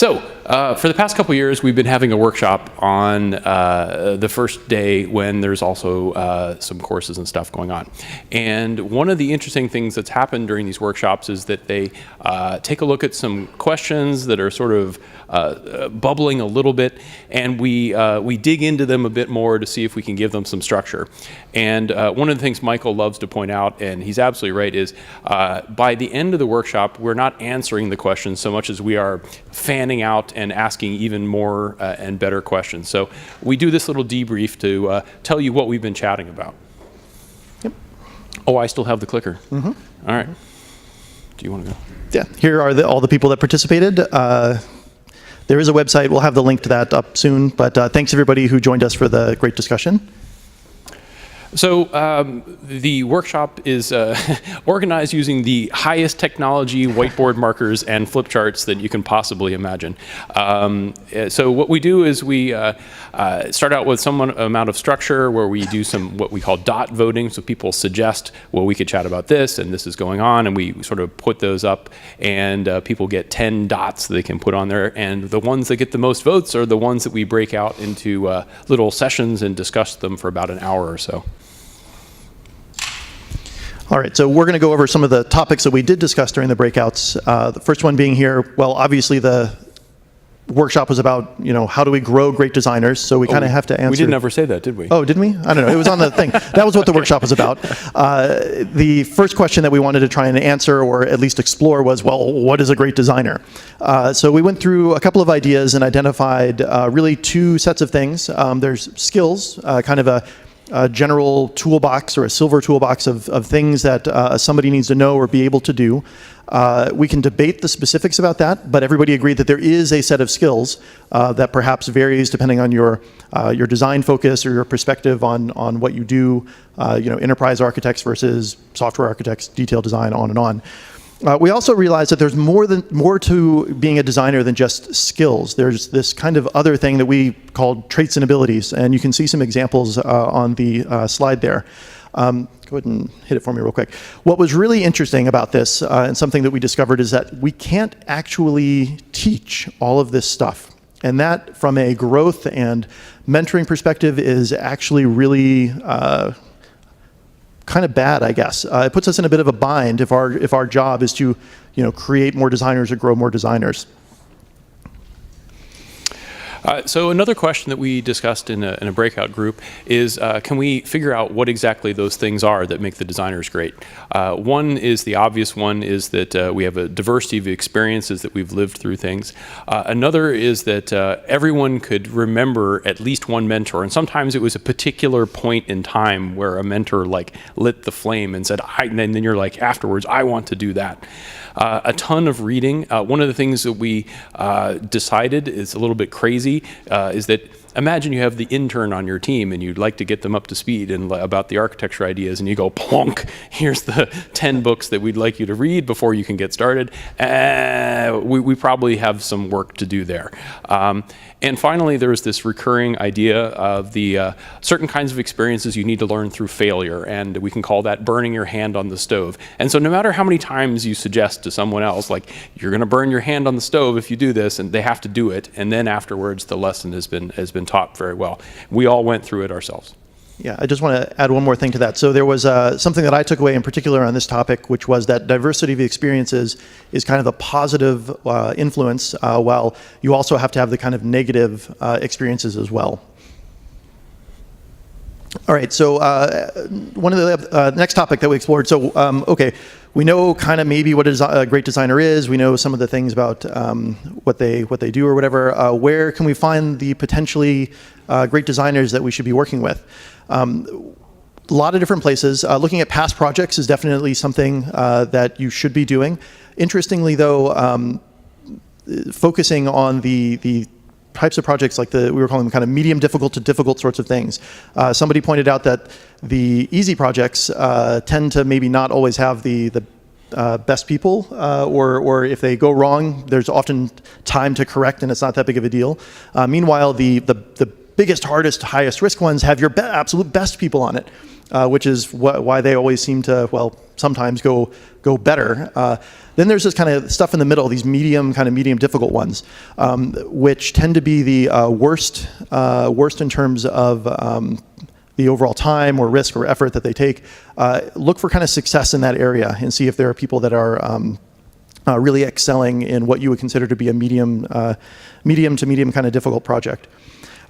So, for the past couple years, we've been having a workshop on the first day when there's also some courses and stuff going on. And one of the interesting things that's happened during these workshops is that they take a look at some questions that are sort of bubbling a little bit, and we dig into them a bit more to see if we can give them some structure. And one of the things Michael loves to point out, and he's absolutely right, is by the end of the workshop, we're not answering the questions so much as we are fanning out and asking even more and better questions. So we do this little debrief to tell you what we've been chatting about. Yep. Oh, I still have the clicker. Mm-hmm. All right. Do you want to go? Yeah. Here are all the people that participated. There is a website. We'll have the link to that up soon. But thanks everybody who joined us for the great discussion. So the workshop is organized using the highest technology whiteboard markers and flip charts that you can possibly imagine. So what we do is we start out with some amount of structure where we do some what we call dot voting. So people suggest, well, we could chat about this and this is going on, and we sort of put those up, and people get 10 dots that they can put on there. And the ones that get the most votes are the ones that we break out into little sessions and discuss them for about an hour or so. All right, so we're going to go over some of the topics that we did discuss during the breakouts. The first one being here, well, obviously the workshop was about, how do we grow great designers? So we kind of have to answer. We didn't ever say that, did we? Oh, didn't we? I don't know. It was on the thing. That was what the workshop was about. The first question that we wanted to try and answer, or at least explore, was, well, what is a great designer? So we went through a couple of ideas and identified really two sets of things. There's skills, kind of a general toolbox or a silver toolbox of things that somebody needs to know or be able to do. We can debate the specifics about that, but everybody agreed that there is a set of skills that perhaps varies depending on your design focus or your perspective on what you do, enterprise architects versus software architects, detailed design, on and on. We also realized that there's more to being a designer than just skills. There's this kind of other thing that we called traits and abilities, and you can see some examples on the slide there. Go ahead and hit it for me real quick. What was really interesting about this, and something that we discovered, is that we can't actually teach all of this stuff. And that, from a growth and mentoring perspective, is actually really kind of bad, I guess. It puts us in a bit of a bind if our job is to, create more designers or grow more designers. So another question that we discussed in a breakout group is, can we figure out what exactly those things are that make the designers great? One is, the obvious one is that we have a diversity of experiences, that we've lived through things. Another is that everyone could remember at least one mentor, and sometimes it was a particular point in time where a mentor lit the flame and said, and then you're like, afterwards, I want to do that. A ton of reading. One of the things that we decided is a little bit crazy is that, imagine you have the intern on your team and you'd like to get them up to speed and about the architecture ideas, and you go, plonk, here's the 10 books that we'd like you to read before you can get started. We probably have some work to do there. And finally, there's this recurring idea of the certain kinds of experiences you need to learn through failure, and we can call that burning your hand on the stove. And so no matter how many times you suggest to someone else, you're going to burn your hand on the stove if you do this, and they have to do it, and then afterwards the lesson has been taught very well. We all went through it ourselves. Yeah, I just want to add one more thing to that. So there was something that I took away in particular on this topic, which was that diversity of experiences is kind of a positive influence, while you also have to have the kind of negative experiences as well. All right, so one of the next topic that we explored, so okay, we know kind of maybe what a great designer is, we know some of the things about what they do or whatever. Where can we find the potentially great designers that we should be working with? A lot of different places. Looking at past projects is definitely something that you should be doing. Interestingly though, focusing on the types of projects like we were calling them kind of medium difficult to difficult sorts of things. Somebody pointed out that the easy projects tend to maybe not always have the best people, or if they go wrong, there's often time to correct and it's not that big of a deal. Meanwhile, the biggest, hardest, highest risk ones have your absolute best people on it. which is why they always seem to, well, sometimes go better. Then there's this kind of stuff in the middle, these medium difficult ones, which tend to be the worst in terms of the overall time or risk or effort that they take. Look for kind of success in that area and see if there are people that are really excelling in what you would consider to be a medium to medium kind of difficult project.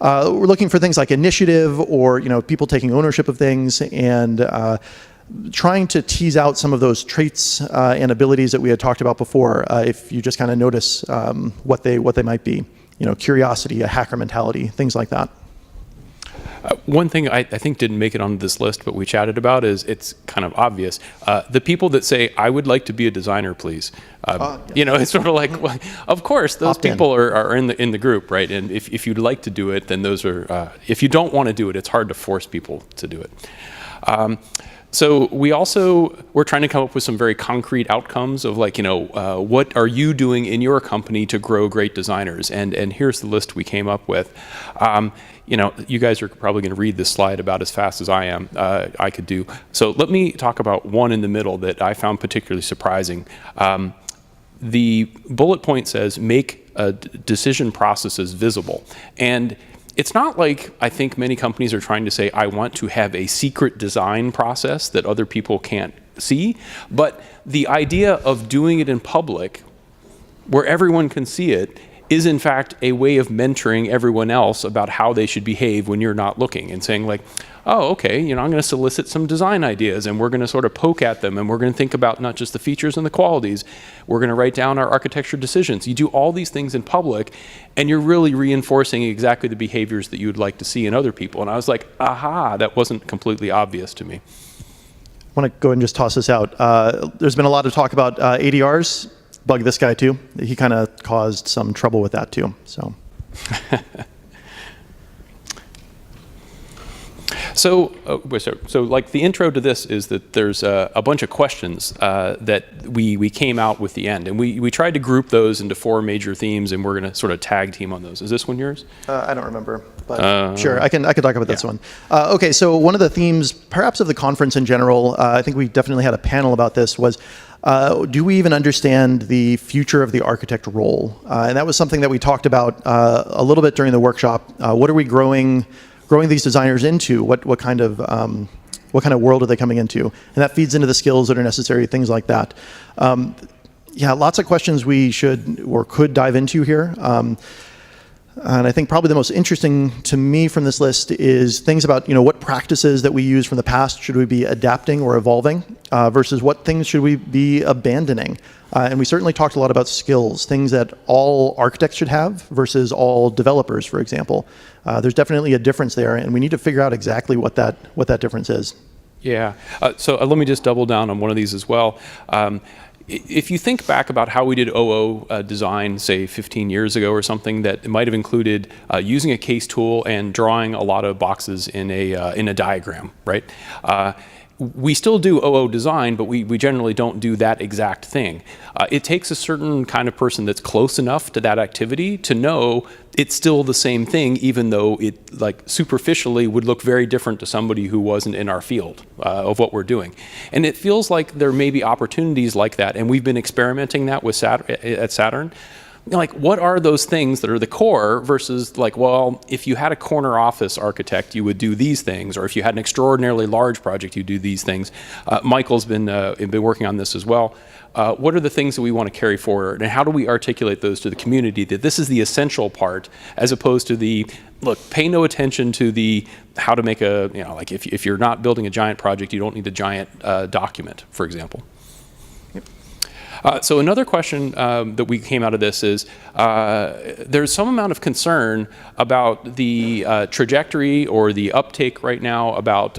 We're looking for things like initiative or people taking ownership of things and trying to tease out some of those traits and abilities that we had talked about before. If you just kind of notice what they might be, curiosity, a hacker mentality, things like that. One thing I think didn't make it on this list, but we chatted about is it's kind of obvious. The people that say, I would like to be a designer, please. Yes. It's sort of like, well, of course, those people are in the group, right? And if you'd like to do it, then those are, if you don't want to do it, it's hard to force people to do it. So we're trying to come up with some very concrete outcomes of like, what are you doing in your company to grow great designers? And here's the list we came up with. You guys are probably going to read this slide about as fast as I am. I could do. So let me talk about one in the middle that I found particularly surprising. The bullet point says, make decision processes visible. And it's not like I think many companies are trying to say, I want to have a secret design process that other people can't see. But the idea of doing it in public, where everyone can see it, is in fact a way of mentoring everyone else about how they should behave when you're not looking, and saying like, oh, okay, I'm going to solicit some design ideas and we're going to sort of poke at them and we're going to think about not just the features and the qualities, we're going to write down our architecture decisions. You do all these things in public and you're really reinforcing exactly the behaviors that you would like to see in other people. And I was like, aha, that wasn't completely obvious to me. I want to go ahead and just toss this out. There's been a lot of talk about ADRs. Bug this guy too. He kind of caused some trouble with that too. So. So like the intro to this is that there's a bunch of questions that we came out with the end, and we tried to group those into 4 major themes, and we're going to sort of tag team on those. Is this one yours? I don't remember, but sure, I can talk about this one. Okay, so one of the themes, perhaps of the conference in general, I think we definitely had a panel about this, was do we even understand the future of the architect role? And that was something that we talked about a little bit during the workshop. What are we growing these designers into? What kind of world are they coming into? And that feeds into the skills that are necessary, things like that. Lots of questions we should or could dive into here. And I think probably the most interesting to me from this list is things about, what practices that we use from the past should we be adapting or evolving versus what things should we be abandoning. And we certainly talked a lot about skills, things that all architects should have versus all developers, for example. There's definitely a difference there, and we need to figure out exactly what that difference is. Yeah. So let me just double down on one of these as well. If you think back about how we did OO design, say 15 years ago or something, that it might have included using a case tool and drawing a lot of boxes in a diagram, right? We still do OO design, but we generally don't do that exact thing. It takes a certain kind of person that's close enough to that activity to know it's still the same thing, even though it like superficially would look very different to somebody who wasn't in our field of what we're doing. And it feels like there may be opportunities like that, and we've been experimenting that with at SATURN. Like, what are those things that are the core versus like, well, if you had a corner office architect, you would do these things, or if you had an extraordinarily large project, you do these things. Michael's been working on this as well. What are the things that we want to carry forward, and how do we articulate those to the community that this is the essential part, as opposed to the, look, pay no attention to the how to make a, like if you're not building a giant project, you don't need a giant document, for example. So another question that we came out of this is there's some amount of concern about the trajectory or the uptake right now about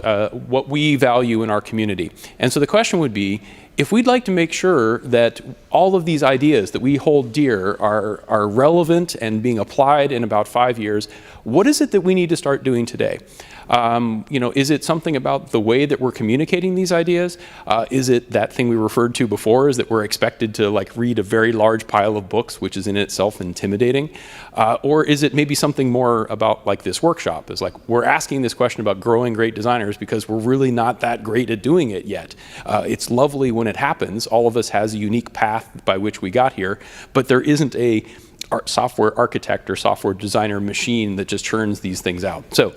what we value in our community. And so the question would be, if we'd like to make sure that all of these ideas that we hold dear are relevant and being applied in about 5 years, what is it that we need to start doing today? Is it something about the way that we're communicating these ideas? Is it that thing we referred to before, is that we're expected to read a very large pile of books, which is in itself intimidating? Or is it maybe something more about this workshop? Is we're asking this question about growing great designers because we're really not that great at doing it yet. It's lovely when it happens. All of us has a unique path by which we got here, but there isn't a software architect or software designer machine that just churns these things out. So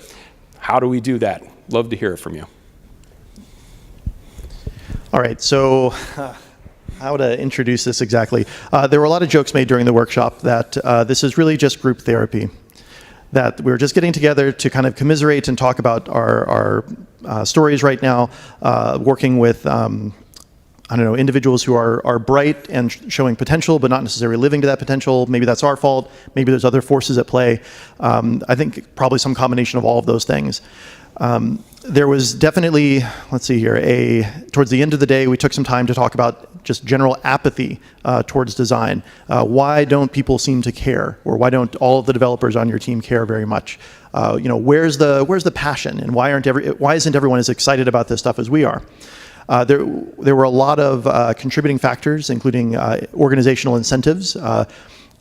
how do we do that? Love to hear it from you. All right, so how to introduce this exactly? There were a lot of jokes made during the workshop that this is really just group therapy, that we're just getting together to kind of commiserate and talk about our stories right now, working with individuals who are bright and showing potential, but not necessarily living to that potential. Maybe that's our fault. Maybe there's other forces at play. I think probably some combination of all of those things. There was definitely, let's see here, towards the end of the day, we took some time to talk about just general apathy towards design. Why don't people seem to care? Or why don't all of the developers on your team care very much? Where's the passion? And why isn't everyone as excited about this stuff as we are? There were a lot of contributing factors, including organizational incentives.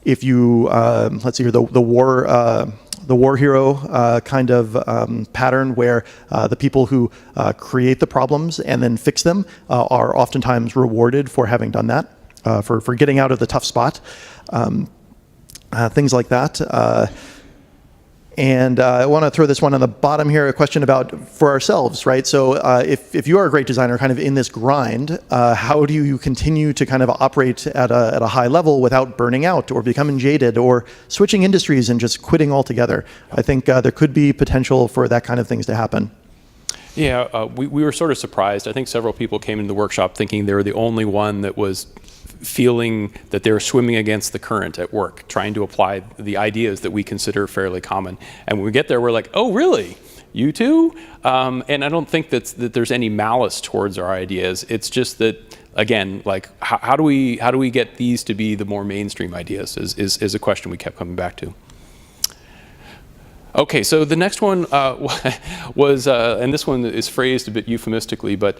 If you, let's see here, the war hero kind of pattern where the people who create the problems and then fix them are oftentimes rewarded for having done that, for getting out of the tough spot, things like that. And I want to throw this one on the bottom here, a question about for ourselves, right? So if you are a great designer kind of in this grind, how do you continue to kind of operate at a high level without burning out or becoming jaded or switching industries and just quitting altogether? I think there could be potential for that kind of things to happen. Yeah, we were sort of surprised. I think several people came into the workshop thinking they were the only one that was feeling that they're swimming against the current at work, trying to apply the ideas that we consider fairly common. And when we get there, we're like, oh, really? You too? And I don't think that there's any malice towards our ideas. It's just that, again, how do we get these to be the more mainstream ideas is a question we kept coming back to. Okay, so the next one was, and this one is phrased a bit euphemistically, but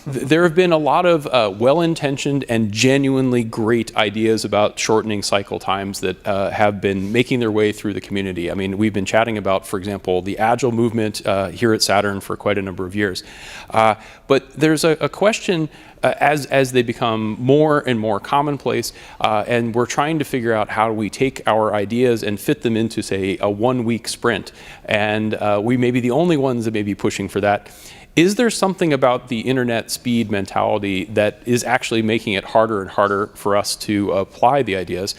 there have been a lot of well-intentioned and genuinely great ideas about shortening cycle times that have been making their way through the community. I mean, we've been chatting about, for example, the Agile movement here at SATURN for quite a number of years. But there's a question as they become more and more commonplace, and we're trying to figure out how do we take our ideas and fit them into, say, a 1-week sprint. And we may be the only ones that may be pushing for that. Is there something about the internet speed mentality that is actually making it harder and harder for us to apply the ideas?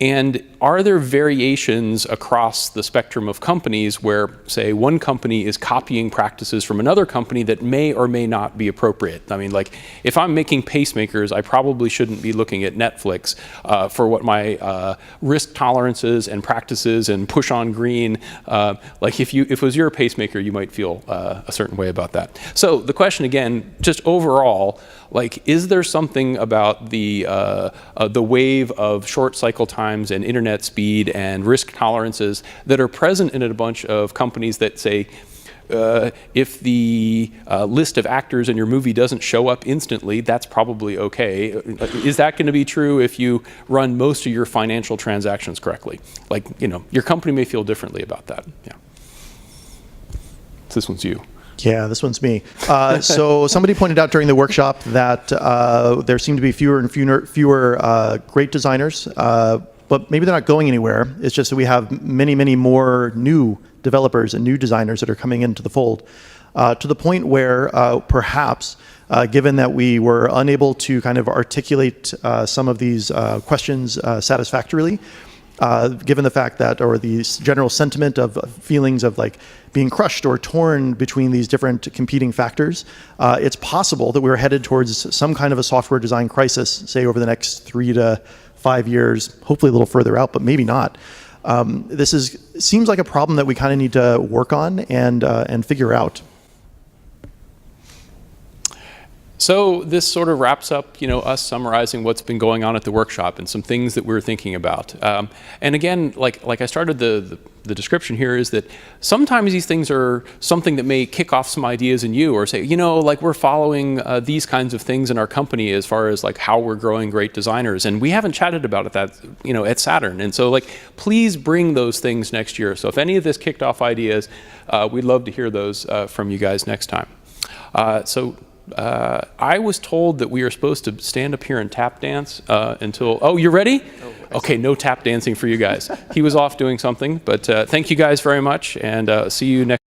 And are there variations across the spectrum of companies where, say, one company is copying practices from another company that may or may not be appropriate? I mean, if I'm making pacemakers, I probably shouldn't be looking at Netflix for what my risk tolerances and practices and push on green. If it was your pacemaker, you might feel a certain way about that. So the question again, just overall, is there something about the wave of short cycle times and internet speed and risk tolerances that are present in a bunch of companies that say, if the list of actors in your movie doesn't show up instantly, that's probably okay. Is that going to be true if you run most of your financial transactions correctly? Your company may feel differently about that. Yeah. So this one's you. Yeah, this one's me. So somebody pointed out during the workshop that there seem to be fewer and fewer great designers, but maybe they're not going anywhere. It's just that we have many, many more new developers and new designers that are coming into the fold, to the point where perhaps, given that we were unable to kind of articulate some of these questions satisfactorily, given the fact that, or the general sentiment of feelings of being crushed or torn between these different competing factors, it's possible that we're headed towards some kind of a software design crisis, say over the next 3 to 5 years, hopefully a little further out, but maybe not. This seems like a problem that we kind of need to work on and figure out. So this sort of wraps up, us summarizing what's been going on at the workshop and some things that we're thinking about. And again, like I started the description here, is that sometimes these things are something that may kick off some ideas in you, or say, like we're following these kinds of things in our company as far as like how we're growing great designers, and we haven't chatted about it at Saturn. And so please bring those things next year. So if any of this kicked off ideas, we'd love to hear those from you guys next time. I was told that we are supposed to stand up here and tap dance until... Oh, you're ready? Okay, no tap dancing for you guys. He was off doing something, but thank you guys very much, and see you next